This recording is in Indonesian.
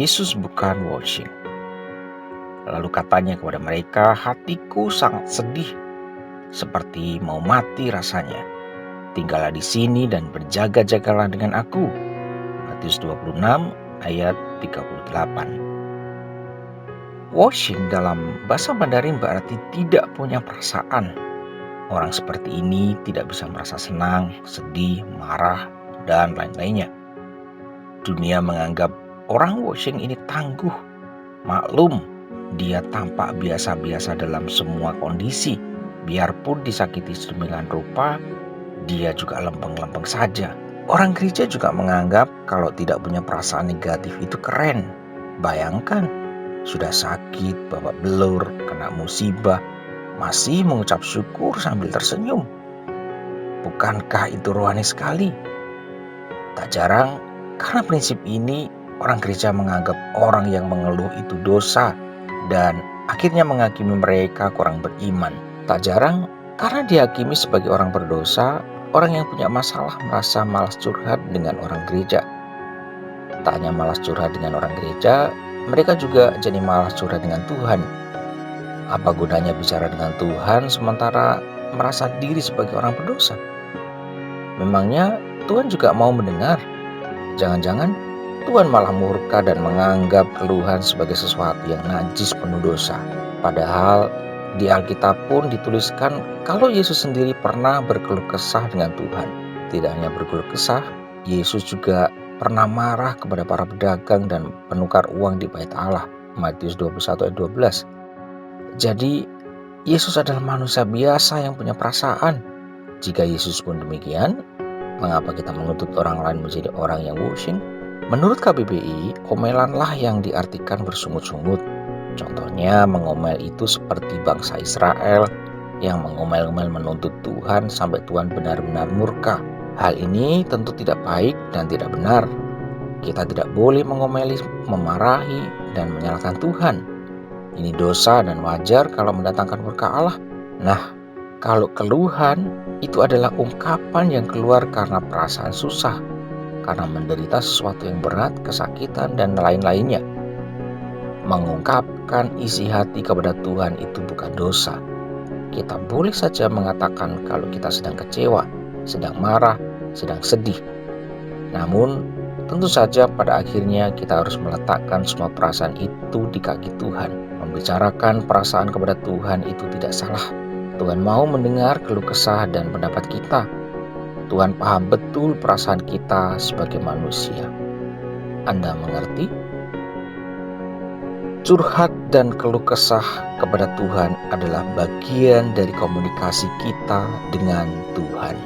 Yesus bukan watching. Lalu katanya kepada mereka, hatiku sangat sedih, seperti mau mati rasanya. Tinggallah di sini dan berjaga-jagalah dengan aku. Matius 26 ayat 38. Watching dalam bahasa Mandarin berarti tidak punya perasaan. Orang seperti ini tidak bisa merasa senang, sedih, marah, dan lain-lainnya. Dunia menganggap orang watching ini tangguh. Maklum, dia tampak biasa-biasa dalam semua kondisi. Biarpun disakiti sedemikian rupa, dia juga lempeng-lempeng saja. Orang gereja juga menganggap kalau tidak punya perasaan negatif itu keren. Bayangkan, sudah sakit, babak belur, kena musibah, masih mengucap syukur sambil tersenyum. Bukankah itu rohani sekali? Tak jarang, karena prinsip ini, orang gereja menganggap orang yang mengeluh itu dosa dan akhirnya menghakimi mereka kurang beriman. Tak jarang, karena dihakimi sebagai orang berdosa, orang yang punya masalah merasa malas curhat dengan orang gereja. Tak hanya malas curhat dengan orang gereja, mereka juga jadi malas curhat dengan Tuhan. Apa gunanya bicara dengan Tuhan sementara merasa diri sebagai orang berdosa? Memangnya Tuhan juga mau mendengar? Jangan-jangan Tuhan malah murka dan menganggap keluhan sebagai sesuatu yang najis penuh dosa. Padahal di Alkitab pun dituliskan kalau Yesus sendiri pernah berkeluh kesah dengan Tuhan. Tidak hanya berkeluh kesah, Yesus juga pernah marah kepada para pedagang dan penukar uang di Bait Allah. Matius 21 ayat 12. Jadi Yesus adalah manusia biasa yang punya perasaan. Jika Yesus pun demikian, mengapa kita menuntut orang lain menjadi orang yang watching? Menurut KBBI, omelanlah yang diartikan bersungut-sungut. Contohnya mengomel itu seperti bangsa Israel yang mengomel-omel menuntut Tuhan sampai Tuhan benar-benar murka. Hal ini tentu tidak baik dan tidak benar. Kita tidak boleh mengomeli, memarahi, dan menyalahkan Tuhan. Ini dosa dan wajar kalau mendatangkan murka Allah. Nah, kalau keluhan itu adalah ungkapan yang keluar karena perasaan susah, karena menderita sesuatu yang berat, kesakitan, dan lain-lainnya. Mengungkapkan isi hati kepada Tuhan itu bukan dosa. Kita boleh saja mengatakan kalau kita sedang kecewa, sedang marah, sedang sedih. Namun, tentu saja pada akhirnya kita harus meletakkan semua perasaan itu di kaki Tuhan. Membicarakan perasaan kepada Tuhan itu tidak salah. Tuhan mau mendengar keluh kesah dan pendapat kita. Tuhan paham betul perasaan kita sebagai manusia. Anda mengerti? Curhat dan keluh kesah kepada Tuhan adalah bagian dari komunikasi kita dengan Tuhan.